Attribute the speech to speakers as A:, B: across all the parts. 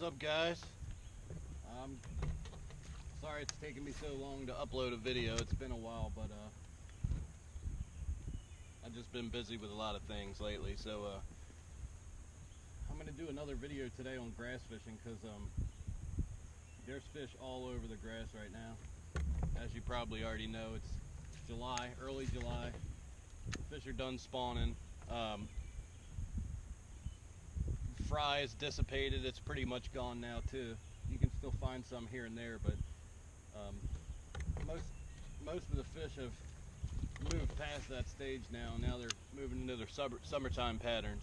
A: up, guys? Sorry it's taken me so long to upload a video. It's been a while, but I've just been busy with a lot of things lately. So I'm gonna do another video today on grass fishing because there's fish all over the grass right now. As you probably already know, it's July, early July. Fish are done spawning. Fry is dissipated. It's pretty much gone now too. You can still find some here and there, but most of the fish have moved past that stage now. Now they're moving into their summertime patterns.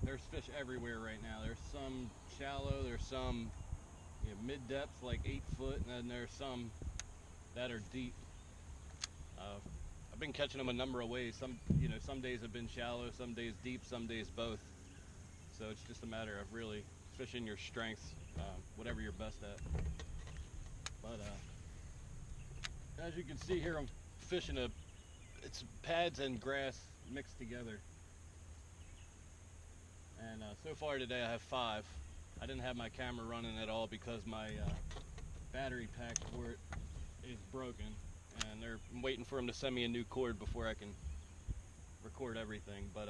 A: There's fish everywhere right now. There's some shallow, there's some mid-depth, like 8 foot, and then there's some that are deep. I've been catching them a number of ways. Some days have been shallow, some days deep, some days both. So it's just a matter of really fishing your strengths, whatever you're best at. But as you can see here, I'm fishing it's pads and grass mixed together. And so far today I have 5. I didn't have my camera running at all because my battery pack for it is broken, and I'm waiting for them to send me a new cord before I can record everything. But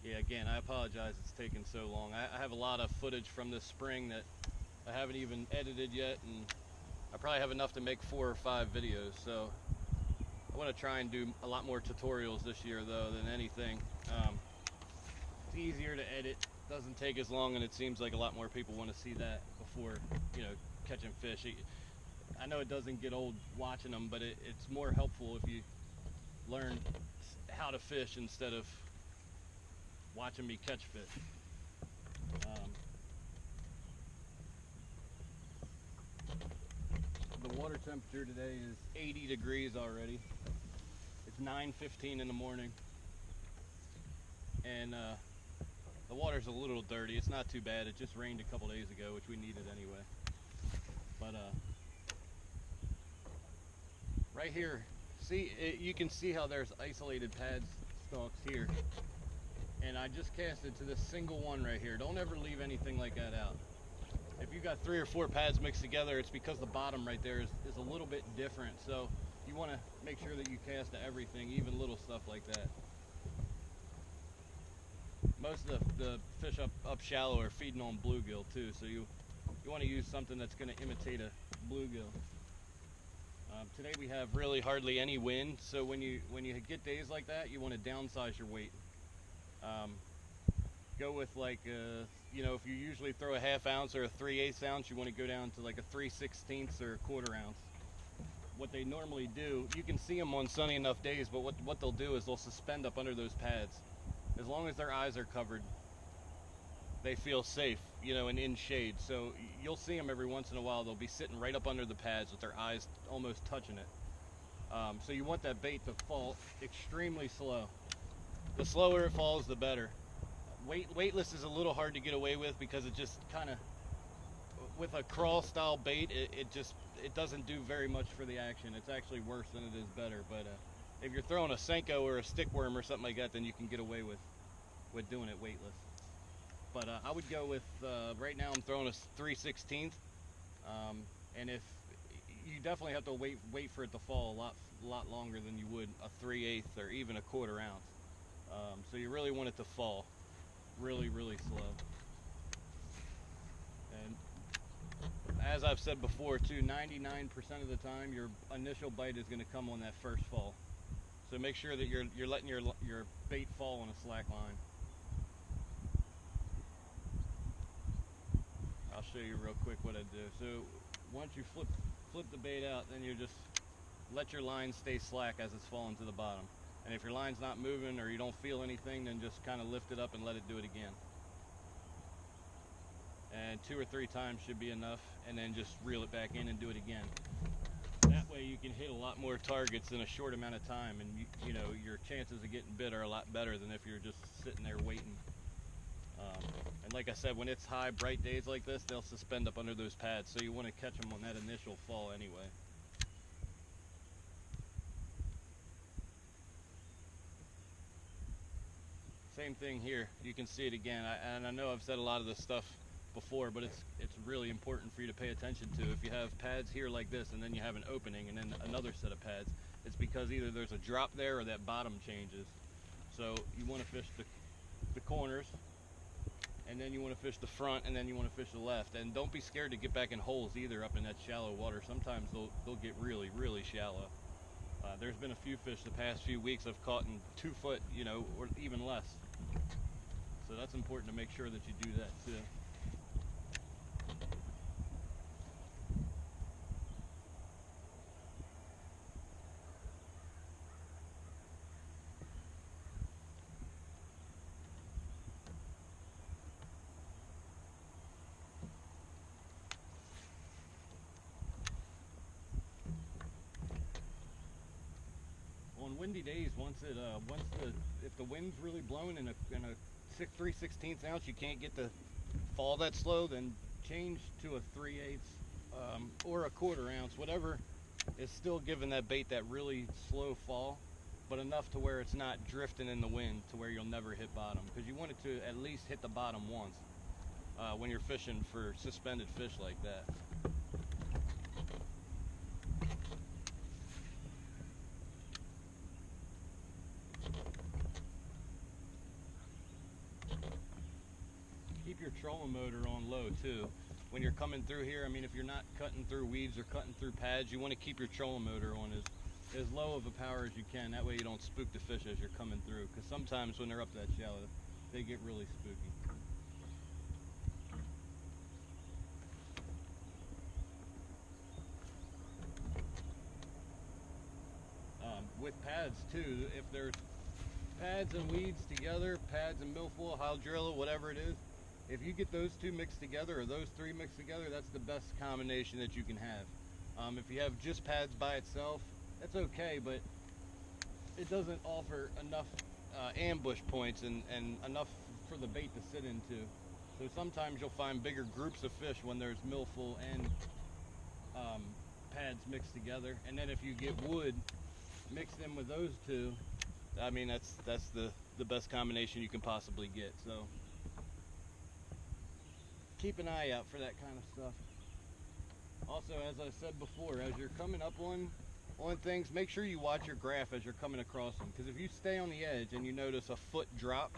A: yeah, again, I apologize it's taken so long. I have a lot of footage from this spring that I haven't even edited yet, and I probably have enough to make 4 or 5 videos. So I want to try and do a lot more tutorials this year though than anything. It's easier to edit, doesn't take as long, and it seems like a lot more people want to see that before catching fish. I know it doesn't get old watching them, but it's more helpful if you learn how to fish instead of watching me catch fish. The water temperature today is 80 degrees already. It's 9:15 in the morning, and the water's a little dirty. It's not too bad. It just rained a couple days ago, which we needed anyway. But right here, you can see how there's isolated pad stalks here, and I just casted to this single one right here. Don't ever leave anything like that out. If you got 3 or 4 pads mixed together, it's because the bottom right there is a little bit different. So you want to make sure that you cast to everything, even little stuff like that. Most of the fish up shallow are feeding on bluegill too, so you want to use something that's going to imitate a bluegill. Today we have really hardly any wind, so when you get days like that, you want to downsize your weight. Go with like if you usually throw a 1/2 ounce or a 3/8 ounce, you want to go down to like a 3/16 or a 1/4 ounce. What they normally do, you can see them on sunny enough days, but what they'll do is they'll suspend up under those pads. As long as their eyes are covered, they feel safe, and in shade. So you'll see them every once in a while. They'll be sitting right up under the pads with their eyes almost touching it. So you want that bait to fall extremely slow. The slower it falls, the better. Weightless is a little hard to get away with because it just kind of, with a crawl style bait, it doesn't do very much for the action. It's actually worse than it is better. But if you're throwing a Senko or a stickworm or something like that, then you can get away with doing it weightless. But I would go with, right now I'm throwing a 3/16, and if you definitely have to wait for it to fall a lot longer than you would a 3/8 or even a 1/4 ounce. So you really want it to fall really, really slow. And as I've said before too, 99% of the time your initial bite is going to come on that first fall. So make sure that you're letting your bait fall on a slack line. I'll show you real quick what I do. So once you flip the bait out, then you just let your line stay slack as it's falling to the bottom. And if your line's not moving or you don't feel anything, then just kind of lift it up and let it do it again. And 2 or 3 times should be enough, and then just reel it back in and do it again. That way you can hit a lot more targets in a short amount of time, and your chances of getting bit are a lot better than if you're just sitting there waiting. And like I said, when it's high, bright days like this, they'll suspend up under those pads, so you want to catch them on that initial fall anyway. Same thing here. You can see it again. And I know I've said a lot of this stuff before, but it's really important for you to pay attention to. If you have pads here like this, and then you have an opening, and then another set of pads, it's because either there's a drop there or that bottom changes. So you want to fish the corners, and then you want to fish the front, and then you want to fish the left. And don't be scared to get back in holes either up in that shallow water. Sometimes they'll get really, really shallow. There's been a few fish the past few weeks I've caught in 2 foot, you know, or even less. So that's important to make sure that you do that too. On windy days, if the wind's really blowing in a 3/16 ounce, you can't get the fall that slow, then change to a 3/8 or a 1/4 ounce, whatever is still giving that bait that really slow fall, but enough to where it's not drifting in the wind to where you'll never hit bottom, because you want it to at least hit the bottom once when you're fishing for suspended fish like that. Keep your trolling motor on low too. When you're coming through here, I mean, if you're not cutting through weeds or cutting through pads, you want to keep your trolling motor on as low of a power as you can. That way you don't spook the fish as you're coming through, because sometimes when they're up that shallow, they get really spooky. With pads too, if there's pads and weeds together, pads and milfoil, hydrilla, whatever it is, if you get those two mixed together, or those three mixed together, that's the best combination that you can have. If you have just pads by itself, that's okay, but it doesn't offer enough ambush points and enough for the bait to sit into. So sometimes you'll find bigger groups of fish when there's milfoil and pads mixed together. And then if you get wood, mix them with those two, I mean, that's the best combination you can possibly get. So keep an eye out for that kind of stuff. Also, as I said before, as you're coming up on things, make sure you watch your graph as you're coming across them, because if you stay on the edge and you notice a foot drop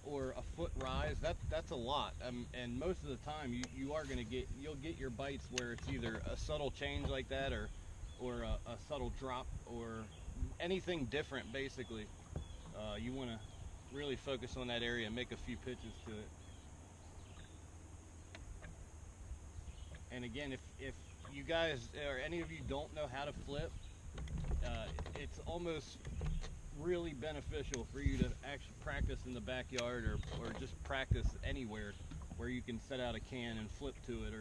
A: or a foot rise, that's a lot. And most of the time you'll get your bites where it's either a subtle change like that, or a subtle drop, or anything different. Basically, you want to really focus on that area and make a few pitches to it. And again, if you guys or any of you don't know how to flip, it's almost really beneficial for you to actually practice in the backyard, or just practice anywhere where you can set out a can and flip to it,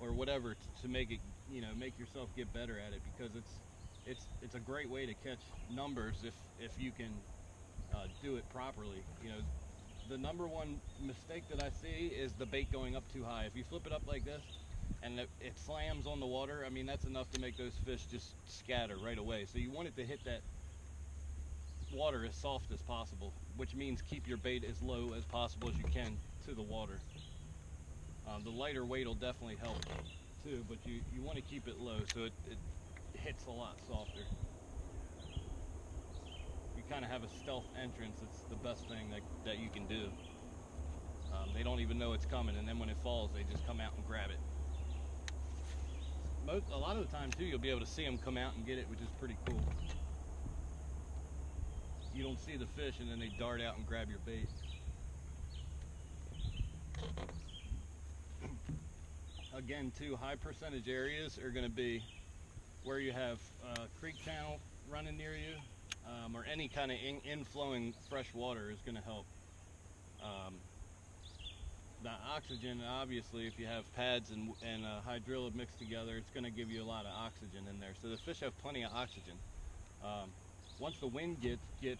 A: or whatever, to make it, you know, make yourself get better at it, because it's a great way to catch numbers if you can do it properly. You know, the number one mistake that I see is the bait going up too high. If you flip it up like this and it slams on the water, I mean, that's enough to make those fish just scatter right away. So you want it to hit that water as soft as possible, which means keep your bait as low as possible as you can to the water. The lighter weight will definitely help too, but you want to keep it low so it hits a lot softer. You kind of have a stealth entrance. It's the best thing that you can do. They don't even know it's coming, and then when it falls, they just come out and grab it. A lot of the time too, you'll be able to see them come out and get it, which is pretty cool. You don't see the fish, and then they dart out and grab your bait. Again, too, high percentage areas are going to be where you have creek channel running near you, or any kind of inflowing fresh water is going to help. The oxygen, obviously, if you have pads and hydrilla mixed together, it's going to give you a lot of oxygen in there. So the fish have plenty of oxygen. Once the wind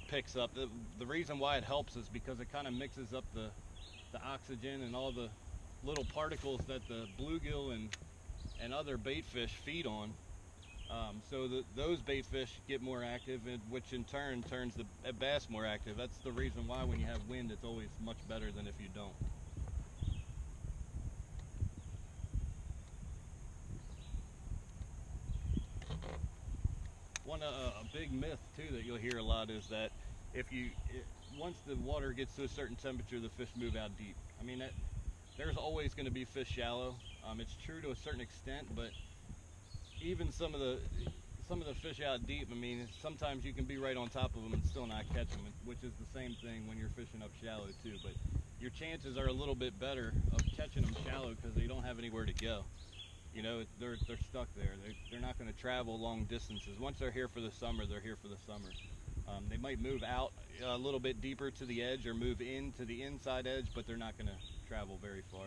A: picks up, the reason why it helps is because it kind of mixes up the oxygen and all the little particles that the bluegill and other bait fish feed on. So those bait fish get more active, and which in turn turns the bass more active. That's the reason why when you have wind, it's always much better than if you don't. A big myth too that you'll hear a lot is that once the water gets to a certain temperature, the fish move out deep. I mean, there's always going to be fish shallow. It's true to a certain extent, but even some of the fish out deep, I mean, sometimes you can be right on top of them and still not catch them, which is the same thing when you're fishing up shallow too. But your chances are a little bit better of catching them shallow because they don't have anywhere to go. You know, they're stuck there. They're not going to travel long distances. Once they're here for the summer, they're here for the summer. They might move out a little bit deeper to the edge or move into the inside edge, but they're not going to travel very far.